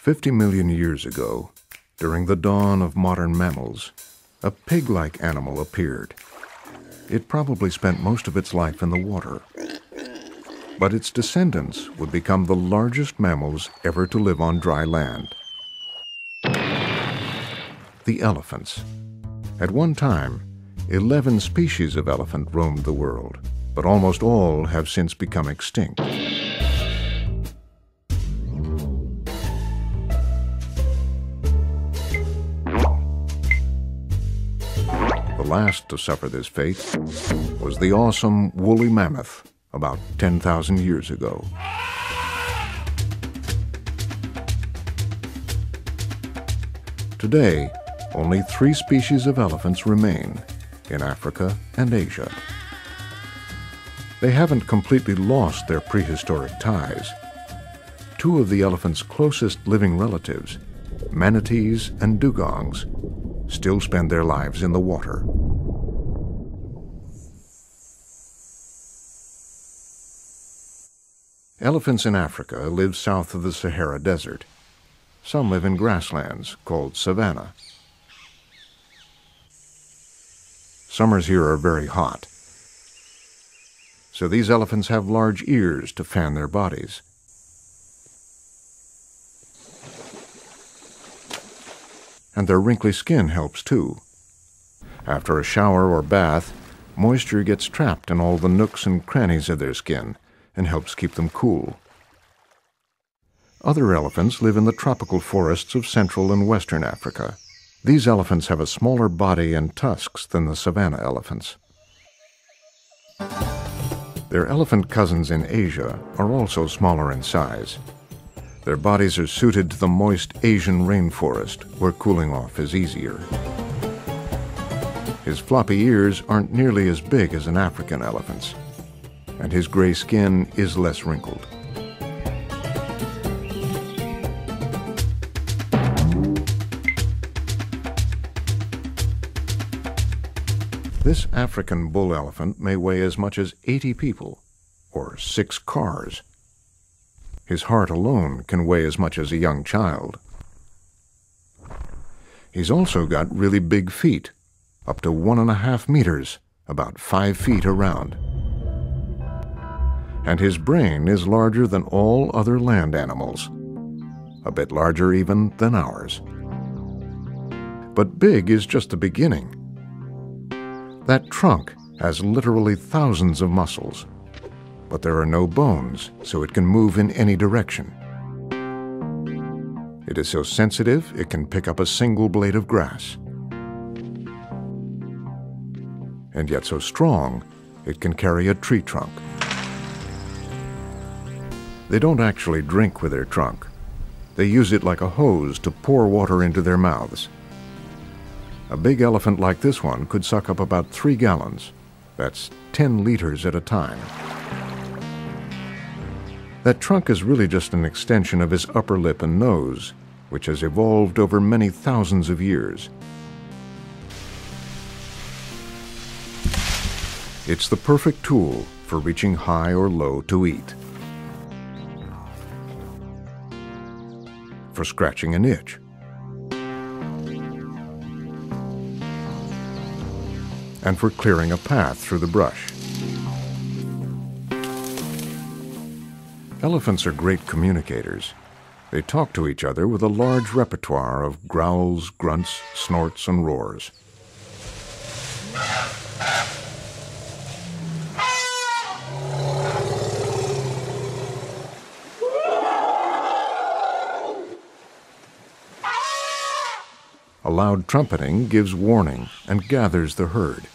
"50 million years ago, during the dawn of modern mammals, a pig-like animal appeared. It probably spent most of its life in the water. But its descendants would become the largest mammals ever to live on dry land. The elephants. At one time, 11 species of elephant roamed the world, but almost all have since become extinct. The last to suffer this fate was the awesome woolly mammoth about 10,000 years ago. Today, only 3 species of elephants remain in Africa and Asia. They haven't completely lost their prehistoric ties. 2 of the elephant's closest living relatives, manatees and dugongs, still spend their lives in the water. Elephants in Africa live south of the Sahara Desert. Some live in grasslands called savanna. Summers here are very hot, so these elephants have large ears to fan their bodies. And their wrinkly skin helps too. After a shower or bath, moisture gets trapped in all the nooks and crannies of their skin and helps keep them cool. Other elephants live in the tropical forests of Central and Western Africa. These elephants have a smaller body and tusks than the savanna elephants. Their elephant cousins in Asia are also smaller in size. Their bodies are suited to the moist Asian rainforest, where cooling off is easier. His floppy ears aren't nearly as big as an African elephant's, and his gray skin is less wrinkled. This African bull elephant may weigh as much as 80 people, or 6 cars. His heart alone can weigh as much as a young child. He's also got really big feet, up to 1.5 meters, about 5 feet around. And his brain is larger than all other land animals, a bit larger even than ours. But big is just the beginning. That trunk has literally thousands of muscles, but there are no bones, so it can move in any direction. It is so sensitive, it can pick up a single blade of grass. And yet so strong, it can carry a tree trunk. They don't actually drink with their trunk. They use it like a hose to pour water into their mouths. A big elephant like this one could suck up about 3 gallons. That's 10 liters at a time. That trunk is really just an extension of his upper lip and nose, which has evolved over many thousands of years. It's the perfect tool for reaching high or low to eat, for scratching an itch, and for clearing a path through the brush. Elephants are great communicators. They talk to each other with a large repertoire of growls, grunts, snorts, and roars. A loud trumpeting gives warning and gathers the herd.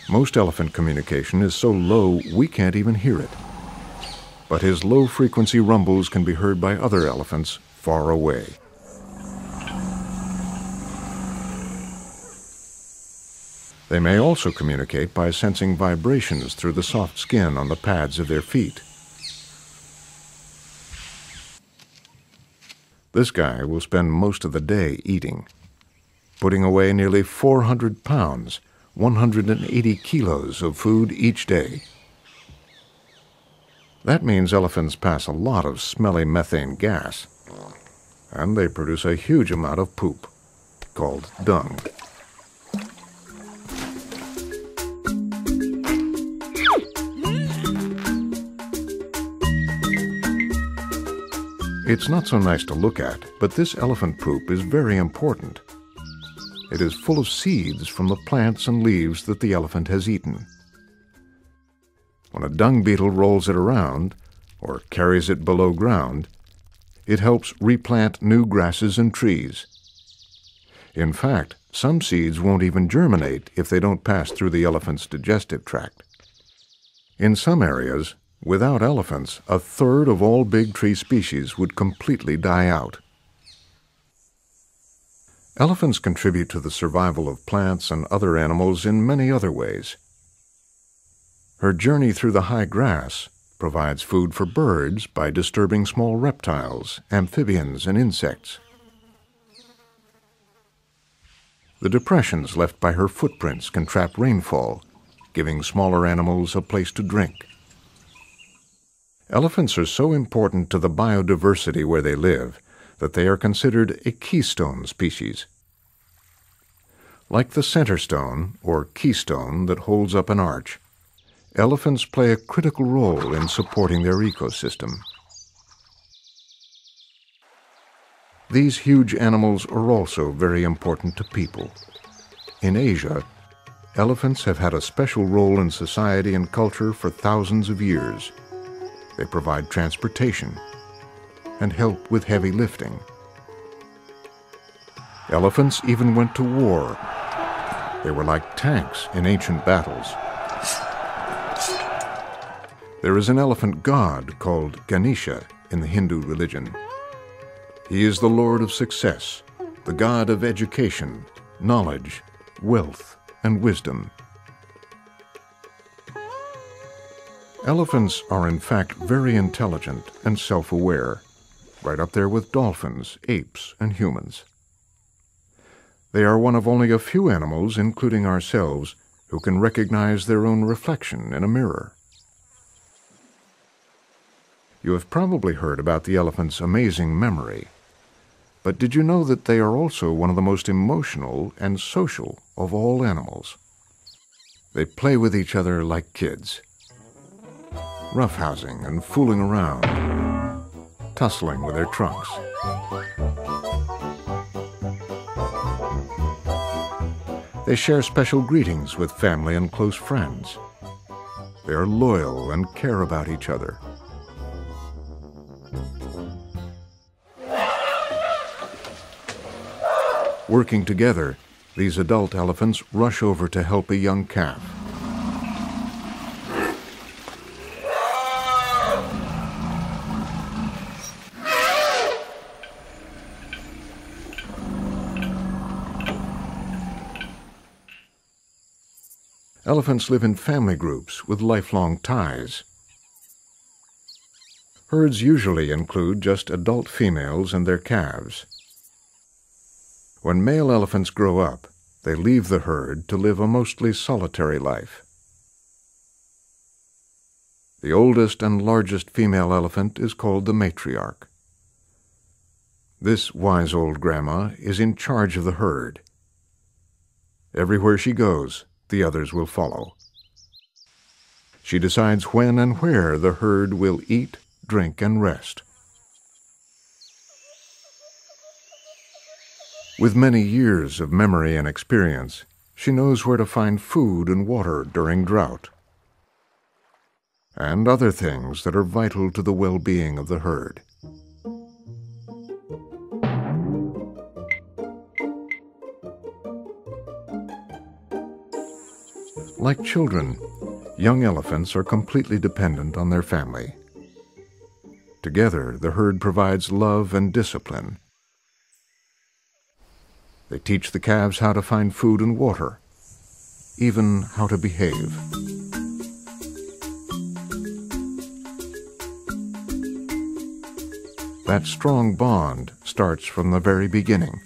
Most elephant communication is so low we can't even hear it. But his low-frequency rumbles can be heard by other elephants far away. They may also communicate by sensing vibrations through the soft skin on the pads of their feet. This guy will spend most of the day eating, putting away nearly 400 pounds, 180 kilos of food each day. That means elephants pass a lot of smelly methane gas, and they produce a huge amount of poop, called dung. It's not so nice to look at, but this elephant poop is very important. It is full of seeds from the plants and leaves that the elephant has eaten. When a dung beetle rolls it around, or carries it below ground, it helps replant new grasses and trees. In fact, some seeds won't even germinate if they don't pass through the elephant's digestive tract. In some areas, without elephants, a third of all big tree species would completely die out. Elephants contribute to the survival of plants and other animals in many other ways. Her journey through the high grass provides food for birds by disturbing small reptiles, amphibians, and insects. The depressions left by her footprints can trap rainfall, giving smaller animals a place to drink. Elephants are so important to the biodiversity where they live that they are considered a keystone species. Like the center stone, or keystone, that holds up an arch, elephants play a critical role in supporting their ecosystem. These huge animals are also very important to people. In Asia, elephants have had a special role in society and culture for thousands of years. They provide transportation and help with heavy lifting. Elephants even went to war. They were like tanks in ancient battles. There is an elephant god called Ganesha in the Hindu religion. He is the lord of success, the god of education, knowledge, wealth, and wisdom. Elephants are in fact very intelligent and self-aware, right up there with dolphins, apes, and humans. They are one of only a few animals, including ourselves, who can recognize their own reflection in a mirror. You have probably heard about the elephant's amazing memory, but did you know that they are also one of the most emotional and social of all animals? They play with each other like kids, roughhousing and fooling around, tussling with their trunks. They share special greetings with family and close friends. They are loyal and care about each other. Working together, these adult elephants rush over to help a young calf. Elephants live in family groups with lifelong ties. Herds usually include just adult females and their calves. When male elephants grow up, they leave the herd to live a mostly solitary life. The oldest and largest female elephant is called the matriarch. This wise old grandma is in charge of the herd. Everywhere she goes, the others will follow. She decides when and where the herd will eat, drink, and rest. With many years of memory and experience, she knows where to find food and water during drought, and other things that are vital to the well-being of the herd. Like children, young elephants are completely dependent on their family. Together, the herd provides love and discipline. They teach the calves how to find food and water, even how to behave. That strong bond starts from the very beginning.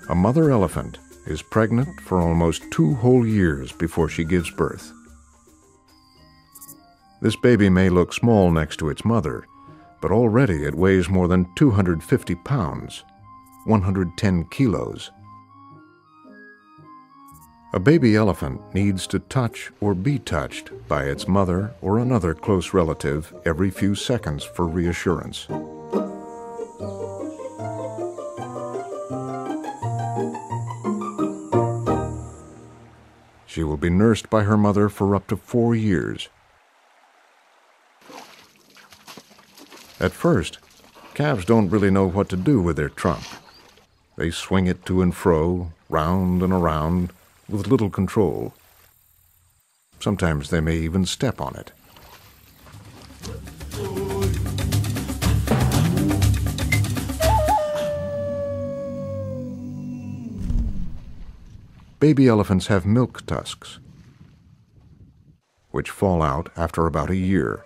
A mother elephant is pregnant for almost 2 whole years before she gives birth. This baby may look small next to its mother, but already it weighs more than 250 pounds, 110 kilos. A baby elephant needs to touch or be touched by its mother or another close relative every few seconds for reassurance. She will be nursed by her mother for up to 4 years. At first, calves don't really know what to do with their trunk. They swing it to and fro, round and around, with little control. Sometimes they may even step on it. Baby elephants have milk tusks, which fall out after about a year.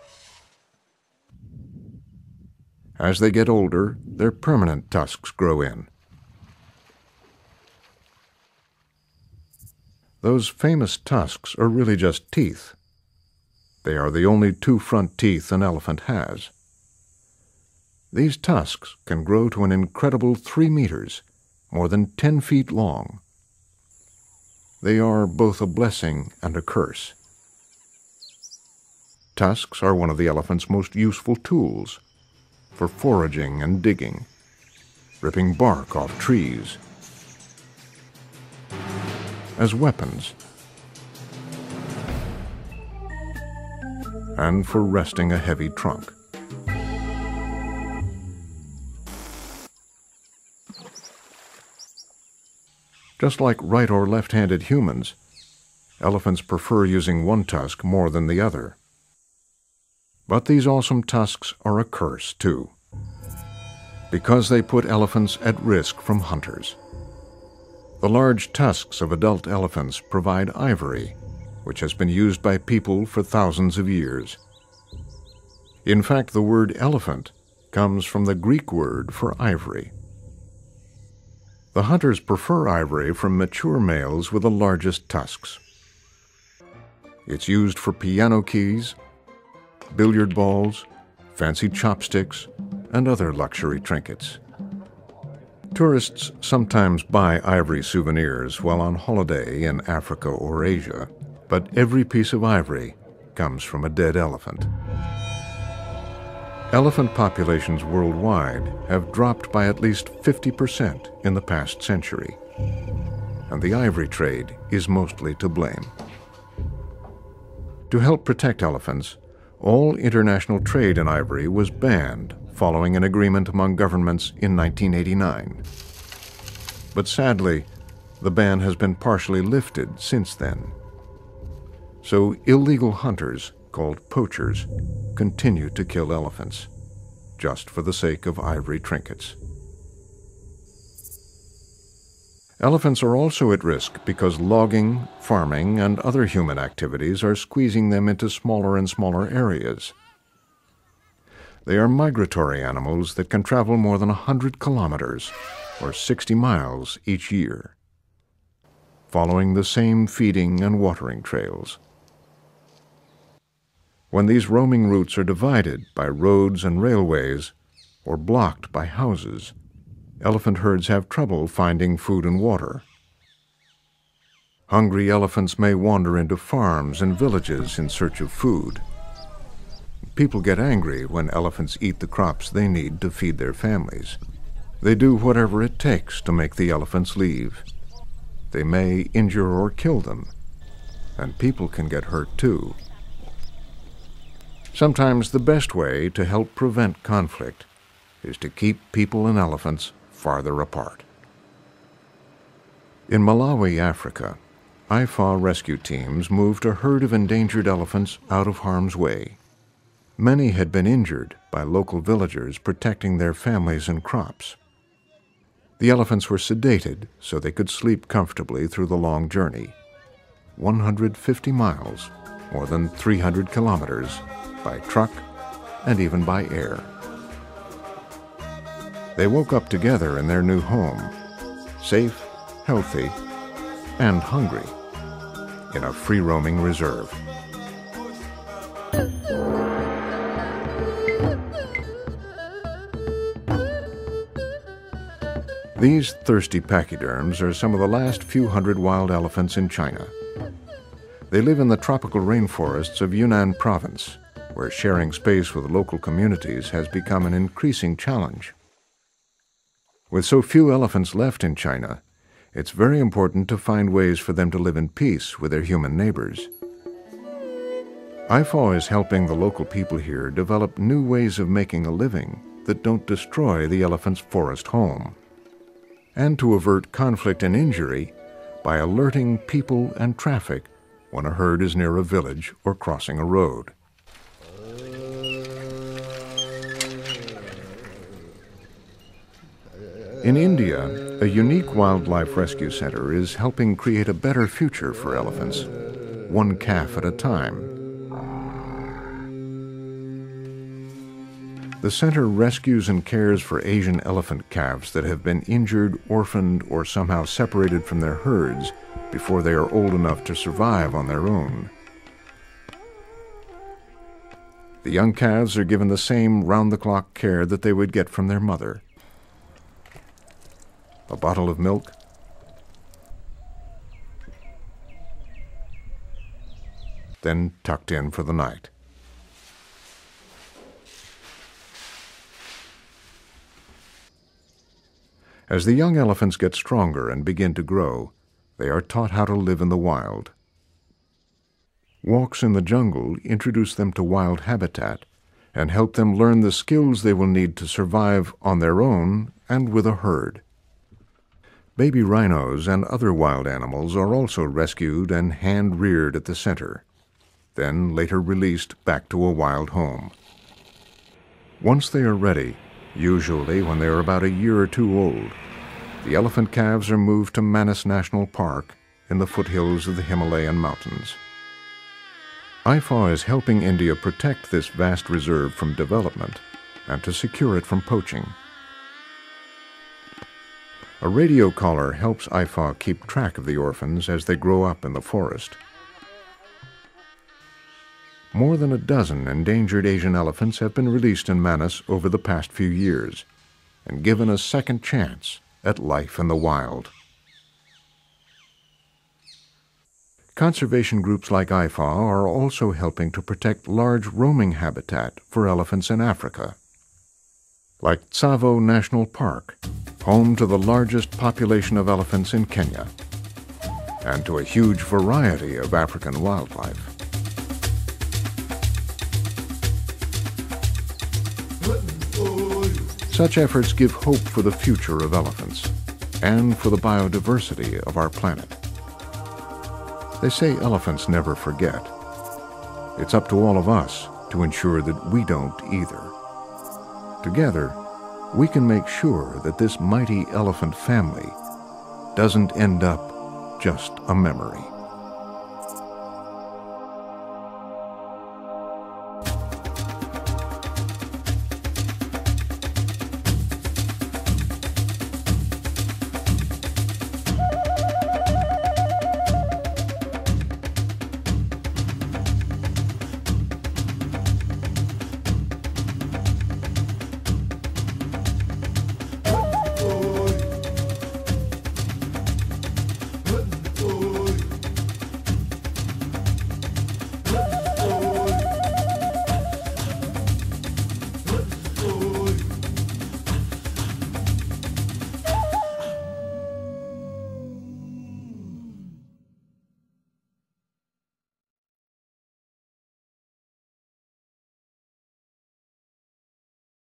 As they get older, their permanent tusks grow in. Those famous tusks are really just teeth. They are the only 2 front teeth an elephant has. These tusks can grow to an incredible 3 meters, more than 10 feet long. They are both a blessing and a curse. Tusks are one of the elephant's most useful tools for foraging and digging, ripping bark off trees, as weapons, and for resting a heavy trunk. Just like right or left-handed humans, elephants prefer using one tusk more than the other. But these awesome tusks are a curse, too, because they put elephants at risk from hunters. The large tusks of adult elephants provide ivory, which has been used by people for thousands of years. In fact, the word elephant comes from the Greek word for ivory. The hunters prefer ivory from mature males with the largest tusks. It's used for piano keys, billiard balls, fancy chopsticks, and other luxury trinkets. Tourists sometimes buy ivory souvenirs while on holiday in Africa or Asia, but every piece of ivory comes from a dead elephant. Elephant populations worldwide have dropped by at least 50% in the past century, and the ivory trade is mostly to blame. To help protect elephants, all international trade in ivory was banned following an agreement among governments in 1989. But sadly, the ban has been partially lifted since then. So illegal hunters, called poachers, continue to kill elephants, just for the sake of ivory trinkets. Elephants are also at risk because logging, farming, and other human activities are squeezing them into smaller and smaller areas. They are migratory animals that can travel more than 100 kilometers, or 60 miles each year, following the same feeding and watering trails. When these roaming routes are divided by roads and railways, or blocked by houses, elephant herds have trouble finding food and water. Hungry elephants may wander into farms and villages in search of food. People get angry when elephants eat the crops they need to feed their families. They do whatever it takes to make the elephants leave. They may injure or kill them, and people can get hurt too. Sometimes the best way to help prevent conflict is to keep people and elephants farther apart. In Malawi, Africa, IFAW rescue teams moved a herd of endangered elephants out of harm's way. Many had been injured by local villagers protecting their families and crops. The elephants were sedated so they could sleep comfortably through the long journey, 150 miles, more than 300 kilometers, by truck and even by air. They woke up together in their new home, safe, healthy, and hungry in a free-roaming reserve. These thirsty pachyderms are some of the last few hundred wild elephants in China. They live in the tropical rainforests of Yunnan province, where sharing space with local communities has become an increasing challenge. With so few elephants left in China, it's very important to find ways for them to live in peace with their human neighbors. IFAW is helping the local people here develop new ways of making a living that don't destroy the elephant's forest home, and to avert conflict and injury by alerting people and traffic when a herd is near a village or crossing a road. In India, a unique wildlife rescue center is helping create a better future for elephants, one calf at a time. The center rescues and cares for Asian elephant calves that have been injured, orphaned, or somehow separated from their herds before they are old enough to survive on their own. The young calves are given the same round-the-clock care that they would get from their mother. A bottle of milk, then tucked in for the night. As the young elephants get stronger and begin to grow, they are taught how to live in the wild. Walks in the jungle introduce them to wild habitat and help them learn the skills they will need to survive on their own and with a herd. Baby rhinos and other wild animals are also rescued and hand-reared at the center, then later released back to a wild home. Once they are ready, usually when they are about a year or two old, the elephant calves are moved to Manas National Park in the foothills of the Himalayan mountains. IFAW is helping India protect this vast reserve from development and to secure it from poaching. A radio collar helps IFAW keep track of the orphans as they grow up in the forest. More than a dozen endangered Asian elephants have been released in Manas over the past few years and given a second chance at life in the wild. Conservation groups like IFAW are also helping to protect large roaming habitat for elephants in Africa, like Tsavo National Park, home to the largest population of elephants in Kenya, and to a huge variety of African wildlife. Such efforts give hope for the future of elephants and for the biodiversity of our planet. They say elephants never forget. It's up to all of us to ensure that we don't either. Together, we can make sure that this mighty elephant family doesn't end up just a memory.